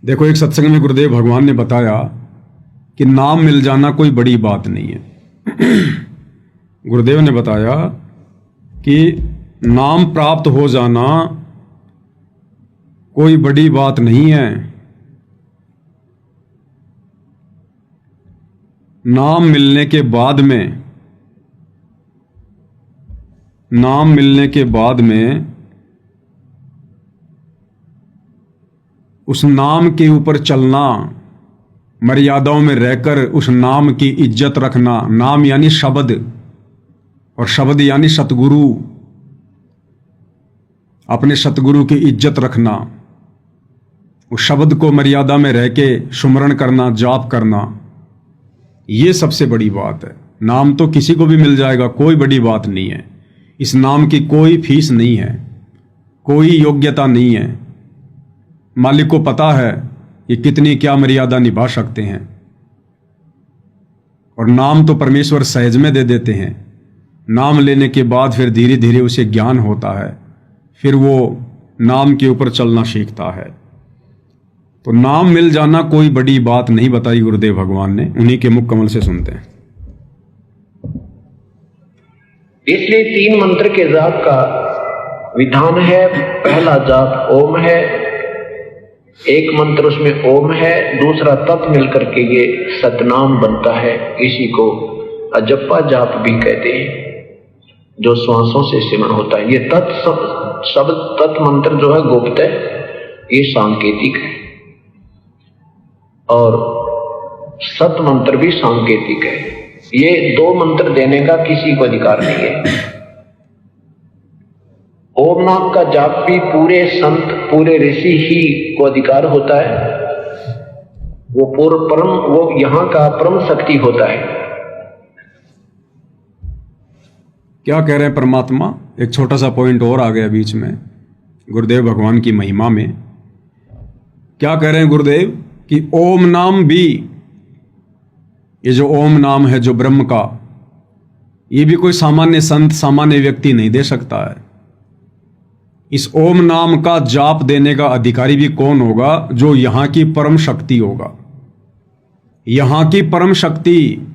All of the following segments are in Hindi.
देखो, एक सत्संग में गुरुदेव भगवान ने बताया कि नाम मिल जाना कोई बड़ी बात नहीं है। गुरुदेव ने बताया कि नाम प्राप्त हो जाना कोई बड़ी बात नहीं है। नाम मिलने के बाद में उस नाम के ऊपर चलना, मर्यादाओं में रहकर उस नाम की इज्जत रखना। नाम यानी शब्द, और शब्द यानी सतगुरु। अपने सतगुरु की इज्जत रखना, उस शब्द को मर्यादा में रह के सुमरण करना, जाप करना, ये सबसे बड़ी बात है। नाम तो किसी को भी मिल जाएगा, कोई बड़ी बात नहीं है। इस नाम की कोई फीस नहीं है, कोई योग्यता नहीं है। मालिक को पता है कि कितनी क्या मर्यादा निभा सकते हैं, और नाम तो परमेश्वर सहज में दे देते हैं। नाम लेने के बाद फिर धीरे धीरे उसे ज्ञान होता है, फिर वो नाम के ऊपर चलना सीखता है। तो नाम मिल जाना कोई बड़ी बात नहीं बताई गुरुदेव भगवान ने। उन्हीं के मुख कमल से सुनते हैं। इसलिए 3 मंत्र के जाप का विधान है। पहला जाप ओम है, एक मंत्र उसमें ओम है, दूसरा तत् मिलकर के ये सतनाम बनता है। इसी को अजप्पा जाप भी कहते हैं, जो श्वासों से सिमरण होता है। ये शब्द तत् मंत्र जो है गुप्त है, ये सांकेतिक है, और सत मंत्र भी सांकेतिक है। ये 2 मंत्र देने का किसी को अधिकार नहीं है। ओम नाम का जाप भी पूरे संत, पूरे ऋषि ही को अधिकार होता है। वो यहां का परम शक्ति होता है। क्या कह रहे हैं परमात्मा? एक छोटा सा पॉइंट और आ गया बीच में गुरुदेव भगवान की महिमा में। क्या कह रहे हैं गुरुदेव कि ओम नाम भी, ये जो ओम नाम है जो ब्रह्म का, ये भी कोई सामान्य संत, सामान्य व्यक्ति नहीं दे सकता है। इस ओम नाम का जाप देने का अधिकारी भी कौन होगा? जो यहां की परम शक्ति होगा। यहां की परम शक्ति,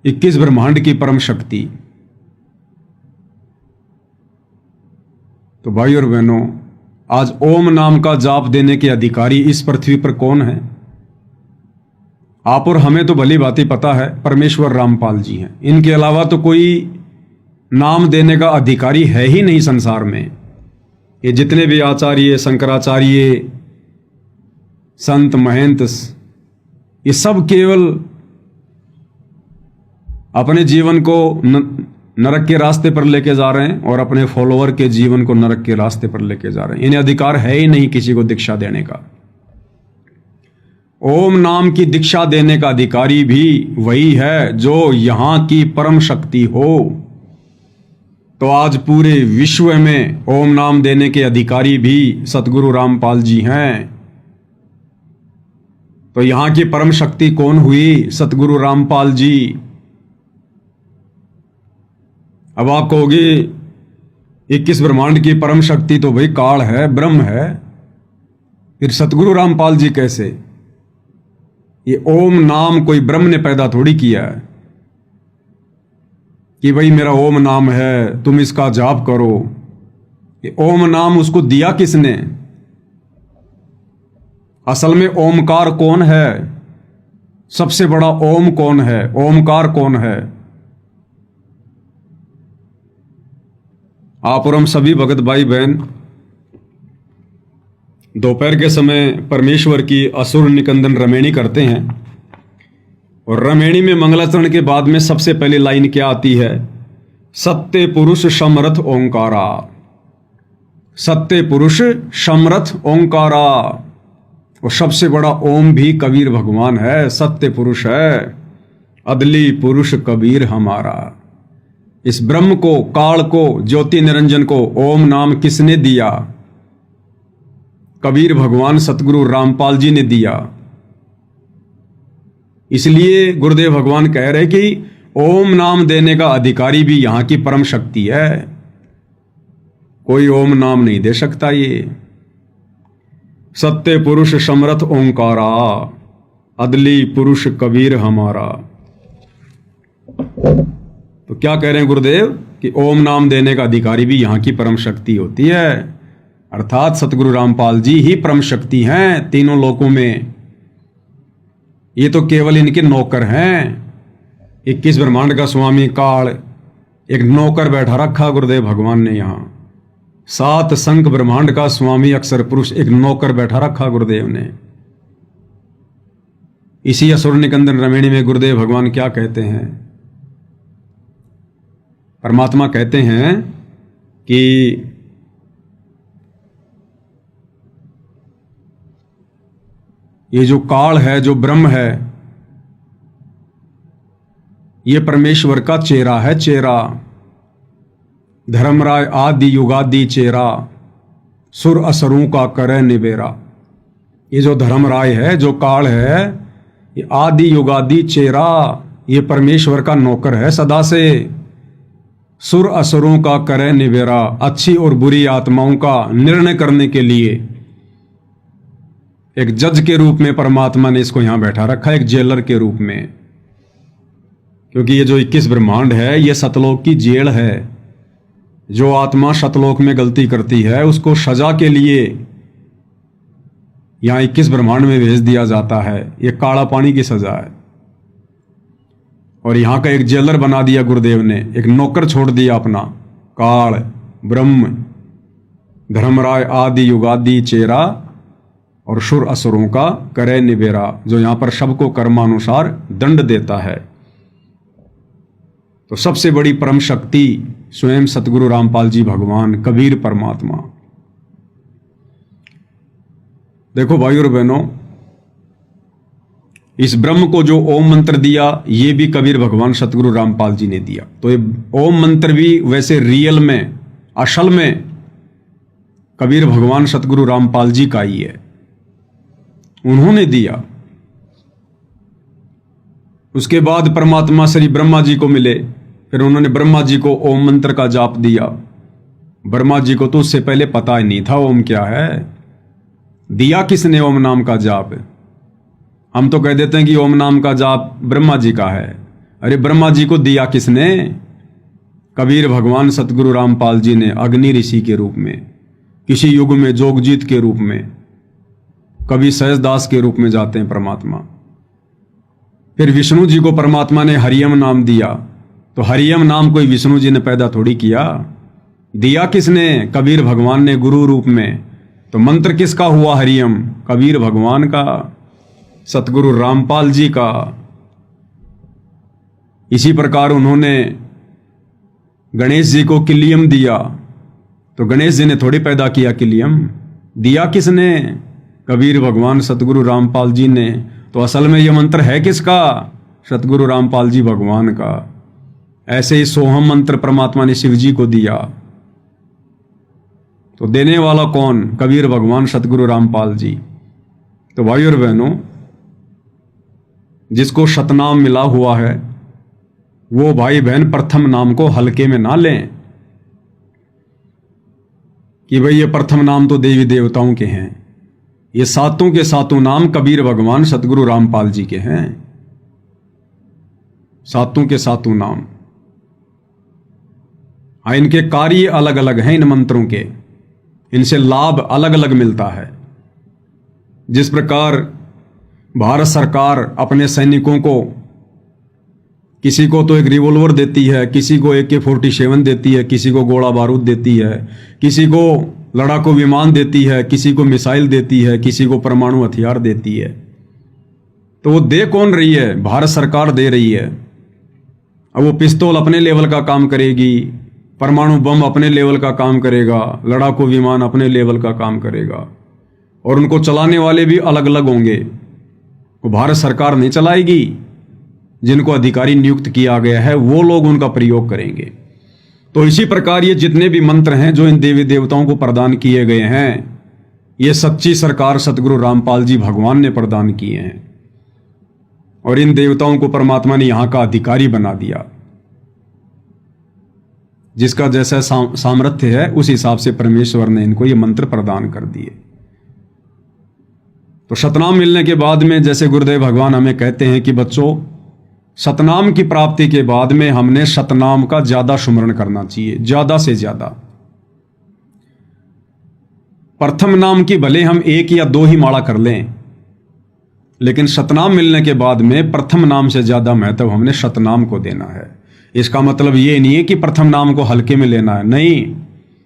21 ब्रह्मांड की परम शक्ति। तो भाई और बहनों, आज ओम नाम का जाप देने के अधिकारी इस पृथ्वी पर कौन है? आप और हमें तो भली भांति पता है, परमेश्वर रामपाल जी हैं। इनके अलावा तो कोई नाम देने का अधिकारी है ही नहीं संसार में। ये जितने भी आचार्य, शंकराचार्य, संत, महंत, ये सब केवल अपने जीवन को नरक के रास्ते पर लेके जा रहे हैं, और अपने फॉलोअर के जीवन को नरक के रास्ते पर लेके जा रहे हैं। इन्हें अधिकार है ही नहीं किसी को दीक्षा देने का। ओम नाम की दीक्षा देने का अधिकारी भी वही है जो यहां की परम शक्ति हो। तो आज पूरे विश्व में ओम नाम देने के अधिकारी भी सतगुरु रामपाल जी हैं। तो यहां की परम शक्ति कौन हुई? सतगुरु रामपाल जी। अब आप कहोगे 21 ब्रह्मांड की परम शक्ति तो भाई काल है, ब्रह्म है, फिर सतगुरु रामपाल जी कैसे? ये ओम नाम कोई ब्रह्म ने पैदा थोड़ी किया है कि भाई मेरा ओम नाम है, तुम इसका जाप करो। ये ओम नाम उसको दिया किसने? असल में ओमकार कौन है? सबसे बड़ा ओम कौन है? ओमकार कौन है? आप और हम सभी भगत भाई बहन दोपहर के समय परमेश्वर की असुर निकंदन रमेणी करते हैं, और रमेणी में मंगलाचरण के बाद में सबसे पहली लाइन क्या आती है? सत्य पुरुष समरथ ओंकारा। सत्य पुरुष समरथ ओंकारा। और सबसे बड़ा ओम भी कबीर भगवान है, सत्य पुरुष है, अदली पुरुष कबीर हमारा। इस ब्रह्म को, काल को, ज्योति निरंजन को ओम नाम किसने दिया? कबीर भगवान सतगुरु रामपाल जी ने दिया। इसलिए गुरुदेव भगवान कह रहे कि ओम नाम देने का अधिकारी भी यहां की परम शक्ति है। कोई ओम नाम नहीं दे सकता। ये सत्य पुरुष समरथ ओंकारा, अदली पुरुष कबीर हमारा। तो क्या कह रहे हैं गुरुदेव कि ओम नाम देने का अधिकारी भी यहाँ की परम शक्ति होती है, अर्थात सतगुरु रामपाल जी ही परम शक्ति हैं तीनों लोकों में। ये तो केवल इनके नौकर हैं। 21 ब्रह्मांड का स्वामी काल एक नौकर बैठा रखा गुरुदेव भगवान ने यहाँ। 7 संख ब्रह्मांड का स्वामी अक्षर पुरुष एक नौकर बैठा रखा गुरुदेव ने। इसी असुर निकंदन रमेणी में गुरुदेव भगवान क्या कहते हैं? परमात्मा कहते हैं कि ये जो काल है, जो ब्रह्म है, ये परमेश्वर का चेहरा है, चेहरा। धर्मराय आदि युगादि चेहरा, सुर असुरों का करे निबेरा। ये जो धर्मराय है, जो काल है, ये आदि युगादि चेहरा, ये परमेश्वर का नौकर है सदा से। सुर असुरों का करे निबेरा, अच्छी और बुरी आत्माओं का निर्णय करने के लिए एक जज के रूप में परमात्मा ने इसको यहां बैठा रखा है, एक जेलर के रूप में। क्योंकि ये जो 21 ब्रह्मांड है, ये सतलोक की जेल है। जो आत्मा सतलोक में गलती करती है उसको सजा के लिए यहां 21 ब्रह्मांड में भेज दिया जाता है। ये काला पानी की सजा है। और यहां का एक जेलर बना दिया गुरुदेव ने, एक नौकर छोड़ दिया अपना। काल ब्रह्म धर्मराय आदि युगादि चेहरा और सुर असुरों का करे निबेरा, जो यहां पर सबको कर्मानुसार दंड देता है। तो सबसे बड़ी परम शक्ति स्वयं सतगुरु रामपाल जी भगवान, कबीर परमात्मा। देखो भाइयों और बहनों, इस ब्रह्म को जो ओम मंत्र दिया, ये भी कबीर भगवान सतगुरु रामपाल जी ने दिया। तो ये ओम मंत्र भी वैसे रियल में, असल में कबीर भगवान सतगुरु रामपाल जी का ही है, उन्होंने दिया। उसके बाद परमात्मा श्री ब्रह्मा जी को मिले, फिर उन्होंने ब्रह्मा जी को ओम मंत्र का जाप दिया। ब्रह्मा जी को तो उससे पहले पता ही नहीं था ओम क्या है। दिया किसने ओम नाम का जाप? हम तो कह देते हैं कि ओम नाम का जाप ब्रह्मा जी का है। अरे ब्रह्मा जी को दिया किसने? कबीर भगवान सतगुरु रामपाल जी ने, अग्नि ऋषि के रूप में, किसी युग में जोगजीत के रूप में, कभी सहजदास के रूप में जाते हैं परमात्मा। फिर विष्णु जी को परमात्मा ने हरियम नाम दिया। तो हरियम नाम कोई विष्णु जी ने पैदा थोड़ी किया, दिया किसने? कबीर भगवान ने गुरु रूप में। तो मंत्र किसका हुआ हरियम? कबीर भगवान का, सतगुरु रामपाल जी का। इसी प्रकार उन्होंने गणेश जी को किलियम दिया। तो गणेश जी ने थोड़ी पैदा किया किलियम, दिया किसने? कबीर भगवान सतगुरु रामपाल जी ने। तो असल में यह मंत्र है किसका? सतगुरु रामपाल जी भगवान का। ऐसे ही सोहम मंत्र परमात्मा ने शिव जी को दिया। तो देने वाला कौन? कबीर भगवान सतगुरु रामपाल जी। तो भाइयों और बहनों, जिसको शतनाम मिला हुआ है वो भाई बहन प्रथम नाम को हल्के में ना लें कि भाई ये प्रथम नाम तो देवी देवताओं के हैं। ये सातों के सातों नाम कबीर भगवान सतगुरु रामपाल जी के हैं। सातों के सातों नाम। हाँ, इनके कार्य अलग अलग हैं, इन मंत्रों के, इनसे लाभ अलग अलग मिलता है। जिस प्रकार भारत सरकार अपने सैनिकों को, किसी को तो एक रिवॉल्वर देती है, किसी को AK-47 देती है, किसी को गोला बारूद देती है, किसी को लड़ाकू विमान देती है, किसी को मिसाइल देती है, किसी को परमाणु हथियार देती है। तो वो दे कौन रही है? भारत सरकार दे रही है। अब वो पिस्तौल अपने लेवल का काम करेगी, परमाणु बम अपने लेवल का काम करेगा, लड़ाकू विमान अपने लेवल का काम करेगा, और उनको चलाने वाले भी अलग अलग होंगे। वो भारत सरकार नहीं चलाएगी, जिनको अधिकारी नियुक्त किया गया है वो लोग उनका प्रयोग करेंगे। तो इसी प्रकार ये जितने भी मंत्र हैं जो इन देवी देवताओं को प्रदान किए गए हैं, ये सच्ची सरकार सतगुरु रामपाल जी भगवान ने प्रदान किए हैं। और इन देवताओं को परमात्मा ने यहाँ का अधिकारी बना दिया। जिसका जैसा सामर्थ्य है उस हिसाब से परमेश्वर ने इनको ये मंत्र प्रदान कर दिए। तो सतनाम मिलने के बाद में जैसे गुरुदेव भगवान हमें कहते हैं कि बच्चों, सतनाम की प्राप्ति के बाद में हमने सतनाम का ज्यादा सुमरण करना चाहिए, ज्यादा से ज्यादा। प्रथम नाम की भले हम 1 या 2 ही माला कर लें, लेकिन सतनाम मिलने के बाद में प्रथम नाम से ज्यादा महत्व हमने सतनाम को देना है। इसका मतलब ये नहीं है कि प्रथम नाम को हल्के में लेना है, नहीं।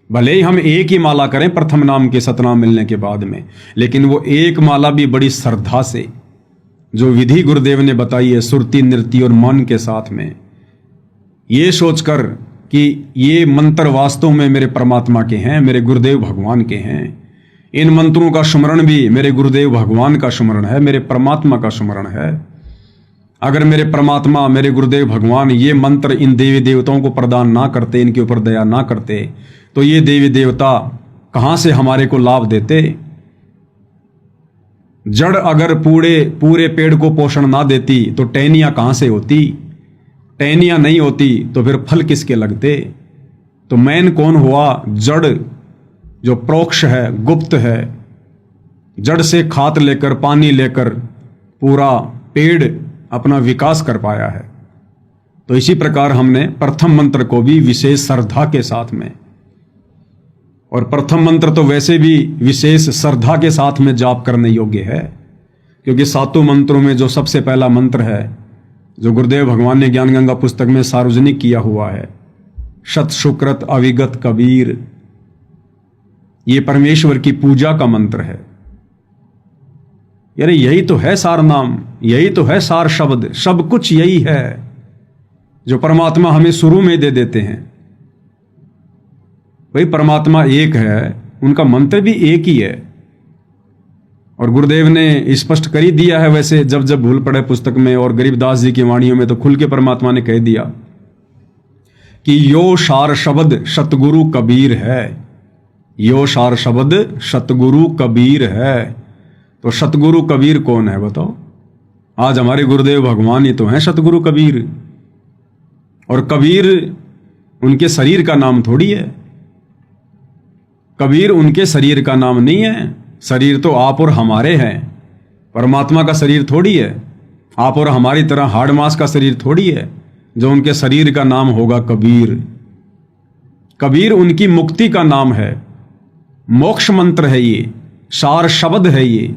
भले ही हम 1 ही माला करें प्रथम नाम के सतनाम मिलने के बाद में, लेकिन वो 1 माला भी बड़ी श्रद्धा से, जो विधि गुरुदेव ने बताई है, सुरती नृत्य और मन के साथ में, ये सोचकर कि ये मंत्र वास्तव में मेरे परमात्मा के हैं, मेरे गुरुदेव भगवान के हैं। इन मंत्रों का सुमरण भी मेरे गुरुदेव भगवान का सुमरण है, मेरे परमात्मा का सुमरण है। अगर मेरे परमात्मा, मेरे गुरुदेव भगवान ये मंत्र इन देवी देवताओं को प्रदान ना करते, इनके ऊपर दया ना करते, तो ये देवी देवता कहां से हमारे को लाभ देते। जड़ अगर पूरे पेड़ को पोषण ना देती तो टहनियां कहां से होती, टहनियां नहीं होती तो फिर फल किसके लगते। तो मैन कौन हुआ? जड़, जो प्रोक्ष है, गुप्त है, जड़ से खाद लेकर, पानी लेकर पूरा पेड़ अपना विकास कर पाया है। तो इसी प्रकार हमने प्रथम मंत्र को भी विशेष श्रद्धा के साथ में, और प्रथम मंत्र तो वैसे भी विशेष श्रद्धा के साथ में जाप करने योग्य है, क्योंकि 7 मंत्रों में जो सबसे पहला मंत्र है, जो गुरुदेव भगवान ने ज्ञान गंगा पुस्तक में सार्वजनिक किया हुआ है, शत सुकृत अविगत कबीर, ये परमेश्वर की पूजा का मंत्र है। यानी यही तो है सार नाम, यही तो है सार शब्द, सब कुछ यही है जो परमात्मा हमें शुरू में दे देते हैं। भाई परमात्मा एक है, उनका मंत्र भी एक ही है, और गुरुदेव ने स्पष्ट कर ही दिया है। वैसे जब जब भूल पड़े पुस्तक में और गरीबदास जी की वाणियों में तो खुल के परमात्मा ने कह दिया कि यो सार शब्द सतगुरु कबीर है, यो सार शब्द सतगुरु कबीर है। तो सतगुरु कबीर कौन है बताओ? आज हमारे गुरुदेव भगवान ही तो हैं सतगुरु कबीर। और कबीर उनके शरीर का नाम थोड़ी है, कबीर उनके शरीर का नाम नहीं है। शरीर तो आप और हमारे हैं, परमात्मा का शरीर थोड़ी है। आप और हमारी तरह हाड़ मांस का शरीर थोड़ी है जो उनके शरीर का नाम होगा कबीर। कबीर उनकी मुक्ति का नाम है, मोक्ष मंत्र है, ये सार शब्द है ये।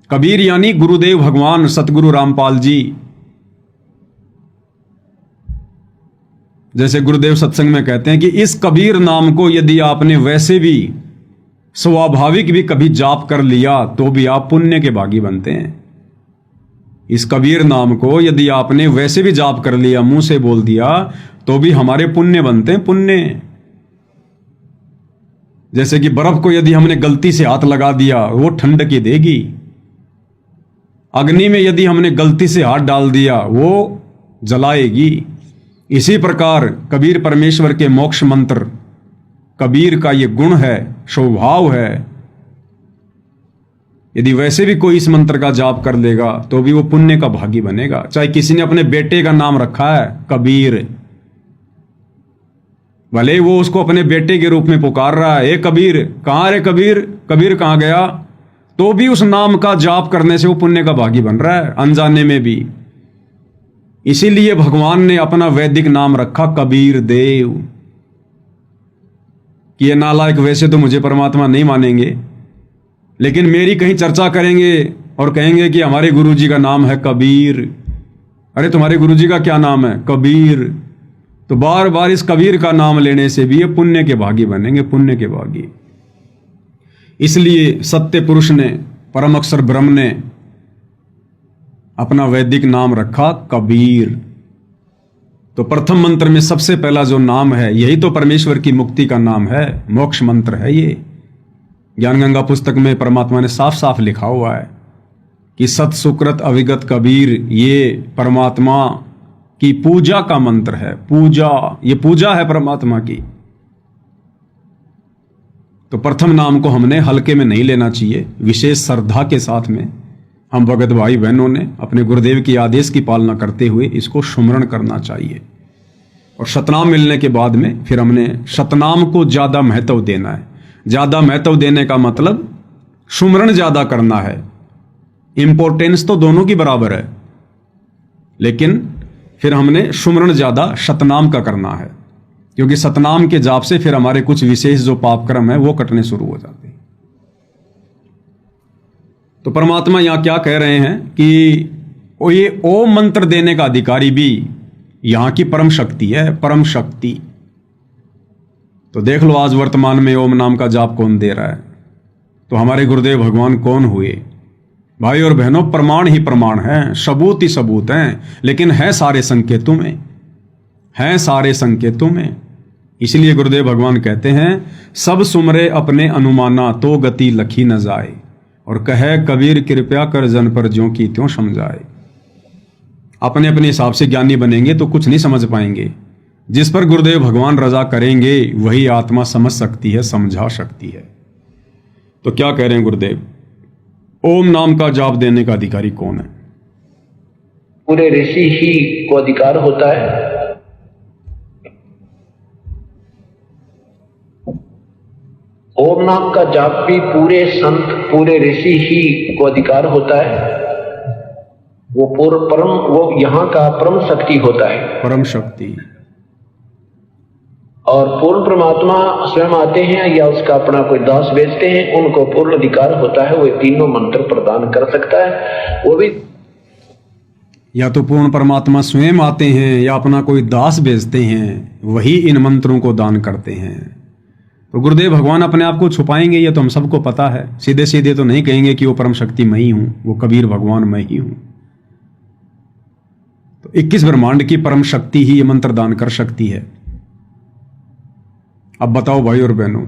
कबीर यानी गुरुदेव भगवान सतगुरु रामपाल जी। जैसे गुरुदेव सत्संग में कहते हैं कि इस कबीर नाम को यदि आपने वैसे भी स्वाभाविक भी कभी जाप कर लिया तो भी आप पुण्य के भागी बनते हैं। इस कबीर नाम को यदि आपने वैसे भी जाप कर लिया, मुंह से बोल दिया, तो भी हमारे पुण्य बनते हैं, पुण्य। जैसे कि बर्फ को यदि हमने गलती से हाथ लगा दिया वो ठंड की देगी, अग्नि में यदि हमने गलती से हाथ डाल दिया वो जलाएगी। इसी प्रकार कबीर परमेश्वर के मोक्ष मंत्र, कबीर का ये गुण है, स्वभाव है। यदि वैसे भी कोई इस मंत्र का जाप कर लेगा तो भी वो पुण्य का भागी बनेगा। चाहे किसी ने अपने बेटे का नाम रखा है कबीर, भले वो उसको अपने बेटे के रूप में पुकार रहा है, ए कबीर, कहाँ रे कबीर, कबीर कहाँ गया, तो भी उस नाम का जाप करने से वो पुण्य का भागी बन रहा है, अनजाने में भी। इसीलिए भगवान ने अपना वैदिक नाम रखा कबीर देव, कि ये नालायक वैसे तो मुझे परमात्मा नहीं मानेंगे, लेकिन मेरी कहीं चर्चा करेंगे और कहेंगे कि हमारे गुरुजी का नाम है कबीर। अरे तुम्हारे गुरुजी का क्या नाम है? कबीर। तो बार बार इस कबीर का नाम लेने से भी ये पुण्य के भागी बनेंगे, पुण्य के भागी। इसलिए सत्य पुरुष ने, परम अक्षर ब्रह्म ने अपना वैदिक नाम रखा कबीर। तो प्रथम मंत्र में सबसे पहला जो नाम है यही तो परमेश्वर की मुक्ति का नाम है, मोक्ष मंत्र है ये। ज्ञान गंगा पुस्तक में परमात्मा ने साफ साफ लिखा हुआ है कि सत सुकृत अविगत कबीर, ये परमात्मा की पूजा का मंत्र है। पूजा, ये पूजा है परमात्मा की। तो प्रथम नाम को हमने हल्के में नहीं लेना चाहिए, विशेष श्रद्धा के साथ में हम भगत भाई बहनों ने अपने गुरुदेव की आदेश की पालना करते हुए इसको सुमरण करना चाहिए। और सतनाम मिलने के बाद में फिर हमने सतनाम को ज्यादा महत्व देना है। ज्यादा महत्व देने का मतलब सुमरण ज्यादा करना है। इंपॉर्टेंस तो दोनों की बराबर है, लेकिन फिर हमने सुमरण ज्यादा सतनाम का करना है, क्योंकि सतनाम के जाप से फिर हमारे कुछ विशेष जो पाप कर्म है वो कटने शुरू हो जाते हैं। तो परमात्मा यहां क्या कह रहे हैं कि ये ओम मंत्र देने का अधिकारी भी यहां की परम शक्ति है, परम शक्ति। तो देख लो आज वर्तमान में ओम नाम का जाप कौन दे रहा है, तो हमारे गुरुदेव भगवान कौन हुए? भाई और बहनों, प्रमाण ही प्रमाण हैं, सबूत ही सबूत हैं, लेकिन है सारे संकेतों में, हैं सारे संकेतों में। इसलिए गुरुदेव भगवान कहते हैं, सब सुमरे अपने अनुमाना तो गति लखी न जाए, और कहे कबीर कृपया कर जन पर ज्यों की त्यों समझाए। अपने अपने हिसाब से ज्ञानी बनेंगे तो कुछ नहीं समझ पाएंगे। जिस पर गुरुदेव भगवान रजा करेंगे वही आत्मा समझ सकती है, समझा सकती है। तो क्या कह रहे हैं गुरुदेव? ओम नाम का जाप देने का अधिकारी कौन है? पूरे ऋषि ही को अधिकार होता है। ओम नाम का जाप भी पूरे संत, पूरे ऋषि ही को अधिकार होता है। वो परम, वो यहाँ का परम शक्ति होता है, परम शक्ति। और पूर्ण परमात्मा स्वयं आते हैं या उसका अपना कोई दास भेजते हैं, उनको पूर्ण अधिकार होता है, वो तीनों मंत्र प्रदान कर सकता है। वो भी या तो पूर्ण परमात्मा स्वयं आते हैं या अपना कोई दास भेजते हैं, वही इन मंत्रों को दान करते हैं। तो गुरुदेव भगवान अपने आप को छुपाएंगे, ये तो हम सबको पता है। सीधे सीधे तो नहीं कहेंगे कि वो परम शक्ति मैं ही हूं, वो कबीर भगवान मैं ही हूं। तो 21 ब्रह्मांड की परम शक्ति ही ये मंत्र दान कर सकती है। अब बताओ भाई और बहनों,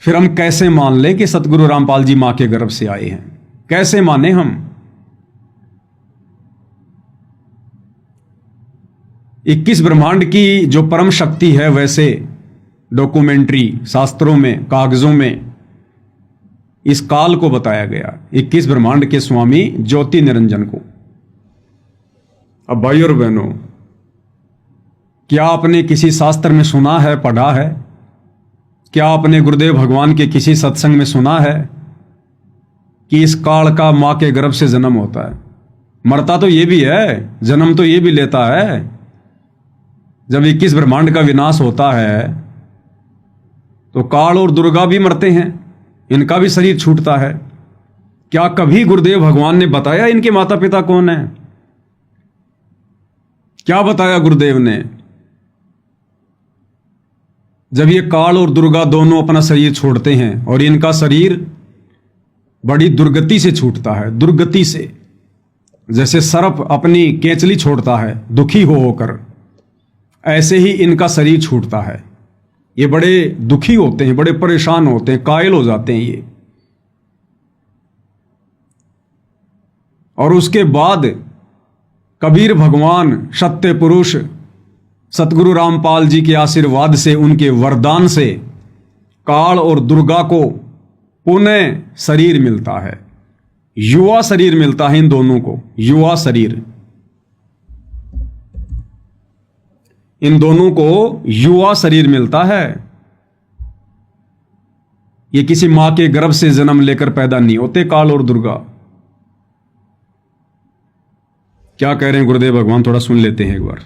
फिर हम कैसे मान ले कि सतगुरु रामपाल जी मां के गर्भ से आए हैं? कैसे माने हम? 21 ब्रह्मांड की जो परम शक्ति है, वैसे डॉक्यूमेंट्री शास्त्रों में, कागजों में इस काल को बताया गया, 21 ब्रह्मांड के स्वामी ज्योति निरंजन को। अब भाई और बहनों, क्या आपने किसी शास्त्र में सुना है, पढ़ा है? क्या आपने गुरुदेव भगवान के किसी सत्संग में सुना है कि इस काल का मां के गर्भ से जन्म होता है? मरता तो ये भी है, जन्म तो ये भी लेता है। जब 21 ब्रह्मांड का विनाश होता है तो काल और दुर्गा भी मरते हैं, इनका भी शरीर छूटता है। क्या कभी गुरुदेव भगवान ने बताया इनके माता पिता कौन है? क्या बताया गुरुदेव ने? जब ये काल और दुर्गा दोनों अपना शरीर छोड़ते हैं, और इनका शरीर बड़ी दुर्गति से छूटता है, दुर्गति से, जैसे सर्प अपनी केंचली छोड़ता है दुखी हो होकर, ऐसे ही इनका शरीर छूटता है। ये बड़े दुखी होते हैं, बड़े परेशान होते हैं, कायल हो जाते हैं ये। और उसके बाद कबीर भगवान सत्य पुरुष सतगुरु रामपाल जी के आशीर्वाद से, उनके वरदान से काल और दुर्गा को पुनः शरीर मिलता है, युवा शरीर मिलता है इन दोनों को, युवा शरीर। इन दोनों को युवा शरीर मिलता है। ये किसी मां के गर्भ से जन्म लेकर पैदा नहीं होते काल और दुर्गा। क्या कह रहे हैं गुरुदेव भगवान, थोड़ा सुन लेते हैं एक बार।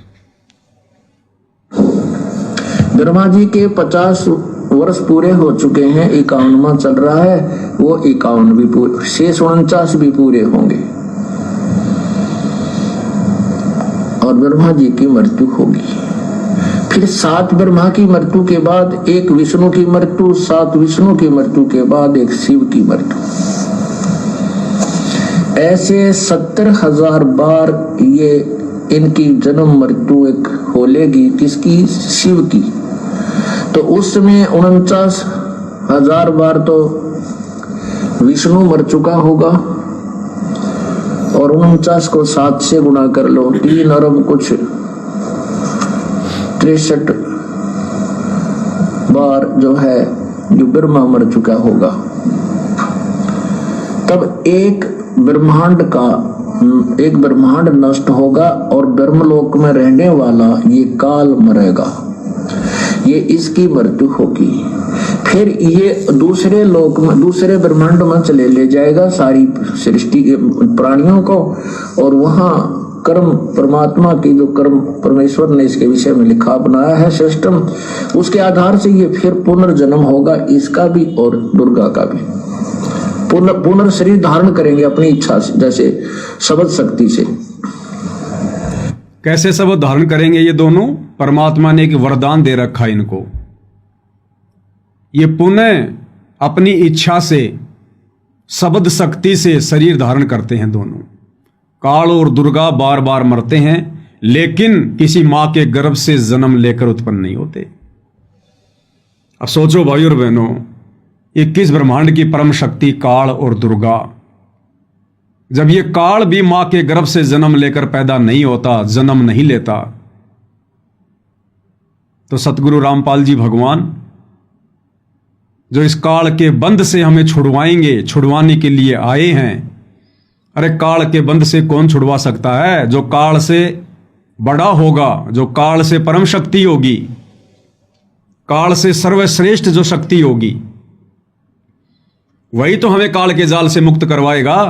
ब्रह्मा जी के 50 वर्ष पूरे हो चुके हैं, 51वां चल रहा है, वो 51 भी पूरे, शेष 49 भी पूरे होंगे और ब्रह्मा जी की मृत्यु होगी। फिर 7 ब्रह्मा की मृत्यु के बाद एक विष्णु की मृत्यु, 7 विष्णु की मृत्यु के बाद एक शिव की मृत्यु। ऐसे 70,000 बार ये इनकी जन्म मृत्यु एक हो लेगी। किसकी? शिव की। तो उस समय 49,000 बार तो विष्णु मर चुका होगा, और 49 को 7 से गुणा कर लो, 3 अरब कुछ 63 बार जो है जो ब्रह्मा मर चुका होगा। तब एक ब्रह्मांड नष्ट होगा और ब्रह्मलोक में रहने वाला ये काल मरेगा, ये इसकी मृत्यु होगी। फिर ये दूसरे लोक में, दूसरे ब्रह्मांड में चले ले जाएगा सारी सृष्टि के प्राणियों को, और वहां कर्म परमात्मा की जो कर्म परमेश्वर ने इसके विषय में लिखा बनाया है सिस्टम, उसके आधार से ये फिर पुनर्जन्म होगा, इसका भी और दुर्गा का भी। पुनर्शरीर धारण करेंगे अपनी इच्छा से, जैसे शब्द शक्ति से। कैसे शब्द धारण करेंगे ये दोनों? परमात्मा ने एक वरदान दे रखा है इनको, ये पुनः अपनी इच्छा से शब्द शक्ति से शरीर धारण करते हैं दोनों। काल और दुर्गा बार बार मरते हैं, लेकिन किसी मां के गर्भ से जन्म लेकर उत्पन्न नहीं होते। अब सोचो भाई और बहनों, 21 ब्रह्मांड की परम शक्ति काल और दुर्गा, जब ये काल भी मां के गर्भ से जन्म लेकर पैदा नहीं होता, जन्म नहीं लेता, तो सतगुरु रामपाल जी भगवान जो इस काल के बंध से हमें छुड़वाएंगे, छुड़वाने के लिए आए हैं। अरे काल के बंध से कौन छुड़वा सकता है? जो काल से बड़ा होगा, जो काल से परम शक्ति होगी, काल से सर्वश्रेष्ठ जो शक्ति होगी, वही तो हमें काल के जाल से मुक्त करवाएगा।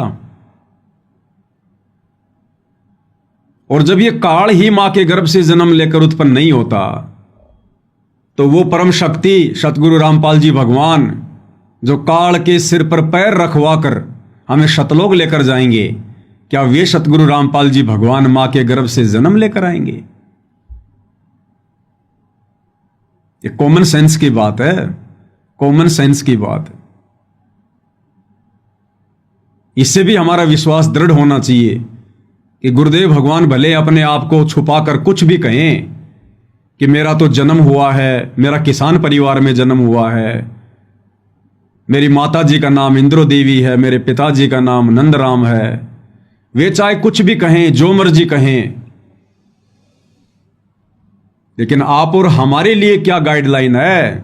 और जब ये काल ही मां के गर्भ से जन्म लेकर उत्पन्न नहीं होता, तो वो परम शक्ति सतगुरु रामपाल जी भगवान जो काल के सिर पर पैर रखवा कर हमें शतलोक लेकर जाएंगे, क्या वे सतगुरु रामपाल जी भगवान मां के गर्भ से जन्म लेकर आएंगे? ये कॉमन सेंस की बात है, कॉमन सेंस की बात है। इससे भी हमारा विश्वास दृढ़ होना चाहिए कि गुरुदेव भगवान भले अपने आप को छुपाकर कुछ भी कहें कि मेरा तो जन्म हुआ है, मेरा किसान परिवार में जन्म हुआ है, मेरी माता जी का नाम इंद्रो देवी है, मेरे पिताजी का नाम नंदराम है, वे चाहे कुछ भी कहें, जो मर्जी कहें, लेकिन आप और हमारे लिए क्या गाइडलाइन है?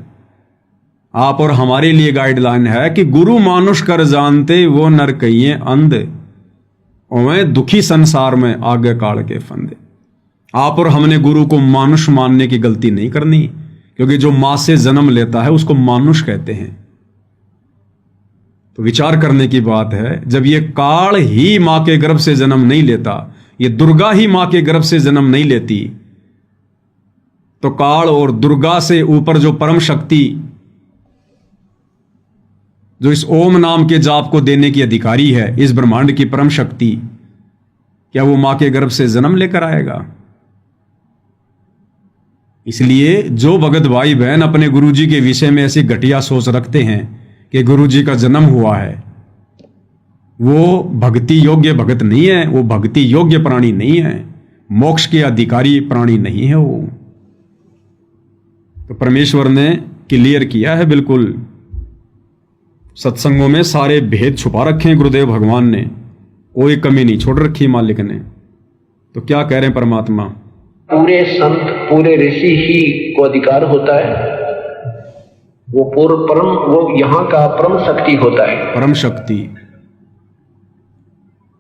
आप और हमारे लिए गाइडलाइन है कि गुरु मानुष कर जानते वो नर कहिए अंध, ओवे दुखी संसार में आगे काल के फंदे। आप और हमने गुरु को मानुष मानने की गलती नहीं करनी, क्योंकि जो मां से जन्म लेता है उसको मानुष कहते हैं। तो विचार करने की बात है, जब ये काल ही मां के गर्भ से जन्म नहीं लेता, ये दुर्गा ही मां के गर्भ से जन्म नहीं लेती, तो काल और दुर्गा से ऊपर जो परम शक्ति, जो इस ओम नाम के जाप को देने की अधिकारी है, इस ब्रह्मांड की परम शक्ति, क्या वो मां के गर्भ से जन्म लेकर आएगा? इसलिए जो भगत भाई बहन अपने गुरुजी के विषय में ऐसी घटिया सोच रखते हैं कि गुरुजी का जन्म हुआ है, वो भक्ति योग्य भगत नहीं है, वो भक्ति योग्य प्राणी नहीं है, मोक्ष के अधिकारी प्राणी नहीं है वो। तो परमेश्वर ने क्लियर किया है, बिल्कुल सत्संगों में सारे भेद छुपा रखे हैं गुरुदेव भगवान ने, कोई कमी नहीं छोड़ रखी मालिक ने। तो क्या कह रहे हैं परमात्मा? पूरे संत, पूरे ऋषि ही को अधिकार होता है, वो पूर्व परम, वो यहाँ का परम शक्ति होता है, परम शक्ति।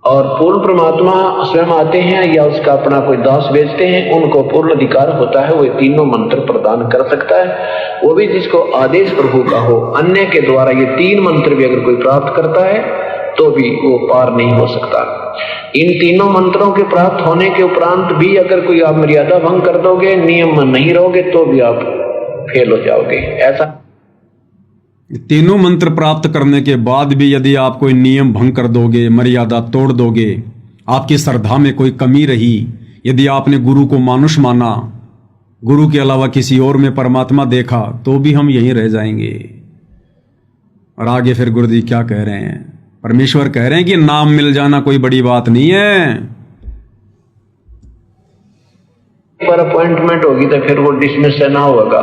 और पूर्ण परमात्मा स्वयं आते हैं या उसका अपना कोई दास भेजते हैं, उनको पूर्ण अधिकार होता है, वो तीनों मंत्र प्रदान कर सकता है, वो भी जिसको आदेश प्रभु का हो। अन्य के द्वारा ये 3 मंत्र भी अगर कोई प्राप्त करता है तो भी वो पार नहीं हो सकता। इन तीनों मंत्रों के प्राप्त होने के उपरांत भी अगर कोई आप मर्यादा भंग कर दोगे, नियम में नहीं रहोगे, तो भी आप फेल हो जाओगे। ऐसा तीनों मंत्र प्राप्त करने के बाद भी यदि आप कोई नियम भंग कर दोगे, मर्यादा तोड़ दोगे, आपकी श्रद्धा में कोई कमी रही, यदि आपने गुरु को मानुष माना, गुरु के अलावा किसी और में परमात्मा देखा, तो भी हम यहीं रह जाएंगे। और आगे फिर गुरुजी क्या कह रहे हैं? परमेश्वर कह रहे हैं कि नाम मिल जाना कोई बड़ी बात नहीं है। पर अपॉइंटमेंट होगी तो फिर वो डिसमिस ना होगा।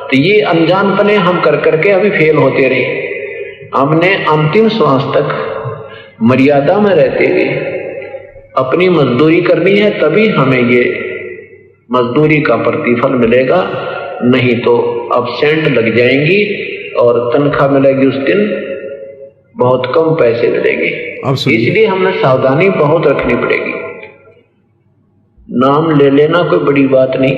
तो ये अनजानपने हम कर करके अभी फेल होते रहे। हमने अंतिम श्वास तक मर्यादा में रहते हुए अपनी मजदूरी करनी है, तभी हमें ये मजदूरी का प्रतिफल मिलेगा, नहीं तो अब्सेंट लग जाएंगी और तनख्वाह मिलेगी उस दिन बहुत कम पैसे मिलेंगे। इसलिए हमें सावधानी बहुत रखनी पड़ेगी। नाम ले लेना कोई बड़ी बात नहीं,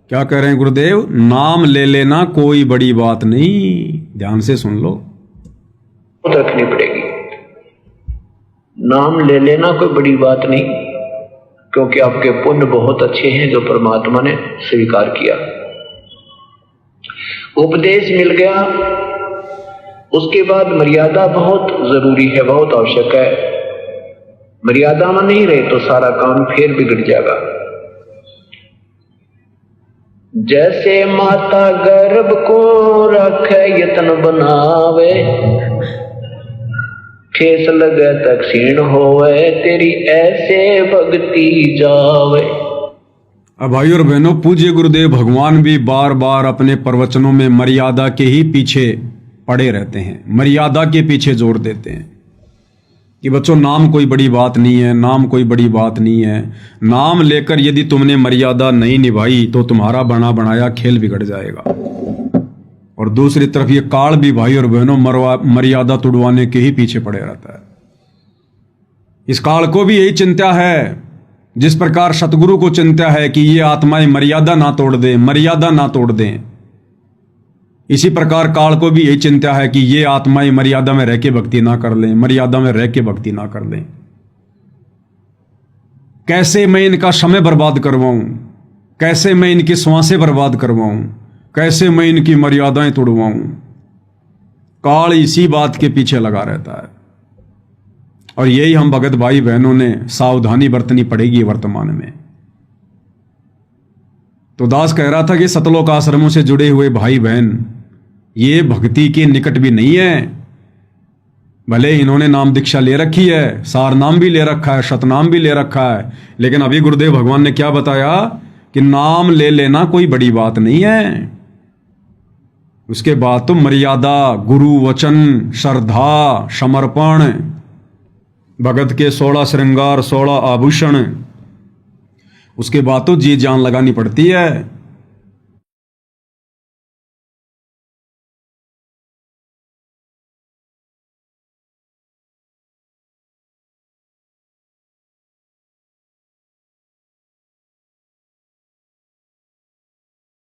क्या कह रहे हैं गुरुदेव? नाम ले लेना कोई बड़ी बात नहीं। ध्यान से सुन लो, रखनी पड़ेगी। नाम ले लेना कोई बड़ी बात नहीं, क्योंकि आपके पुण्य बहुत अच्छे हैं जो परमात्मा ने स्वीकार किया। उपदेश मिल गया, उसके बाद मर्यादा बहुत जरूरी है, बहुत आवश्यक है। मर्यादा में नहीं रहे तो सारा काम फिर बिगड़ जाएगा। जैसे माता गर्भ को रखे यत्न बनावे, ठेस लगे तक क्षीण होवे, तेरी ऐसे भक्ति जावे। अब भाई और बहनों, पूज्य गुरुदेव भगवान भी बार बार अपने प्रवचनों में मर्यादा के ही पीछे पड़े रहते हैं, मर्यादा के पीछे जोर देते हैं कि बच्चों नाम कोई बड़ी बात नहीं है, नाम कोई बड़ी बात नहीं है। नाम लेकर यदि तुमने मर्यादा नहीं निभाई तो तुम्हारा बना बनाया खेल बिगड़ जाएगा। और दूसरी तरफ ये काल भी भाई और बहनों मर्यादा तुड़वाने के ही पीछे पड़े रहता है। इस काल को भी यही चिंता है, जिस प्रकार सतगुरु को चिंता है कि ये आत्माएं मर्यादा ना तोड़ दें, मर्यादा ना तोड़ दें, इसी प्रकार काल को भी यही चिंता है कि ये आत्माएं मर्यादा में रह के भक्ति ना कर लें, मर्यादा में रह के भक्ति ना कर लें। कैसे मैं इनका समय बर्बाद करवाऊं, कैसे मैं इनकी श्वासें बर्बाद करवाऊं, कैसे मैं इनकी मर्यादाएं तोड़वाऊं। काल इसी बात के पीछे लगा रहता है। और यही हम भगत भाई बहनों ने सावधानी बरतनी पड़ेगी वर्तमान में। तो दास कह रहा था कि सतलोक आश्रमों से जुड़े हुए भाई बहन ये भक्ति के निकट भी नहीं है। भले इन्होंने नाम दीक्षा ले रखी है, सार नाम भी ले रखा है, शतनाम भी ले रखा है, लेकिन अभी गुरुदेव भगवान ने क्या बताया कि नाम ले लेना कोई बड़ी बात नहीं है। उसके बाद तो मर्यादा, गुरु वचन, श्रद्धा, समर्पण, भगत के 16 श्रृंगार, 16 आभूषण, उसके बाद तो जी जान लगानी पड़ती है।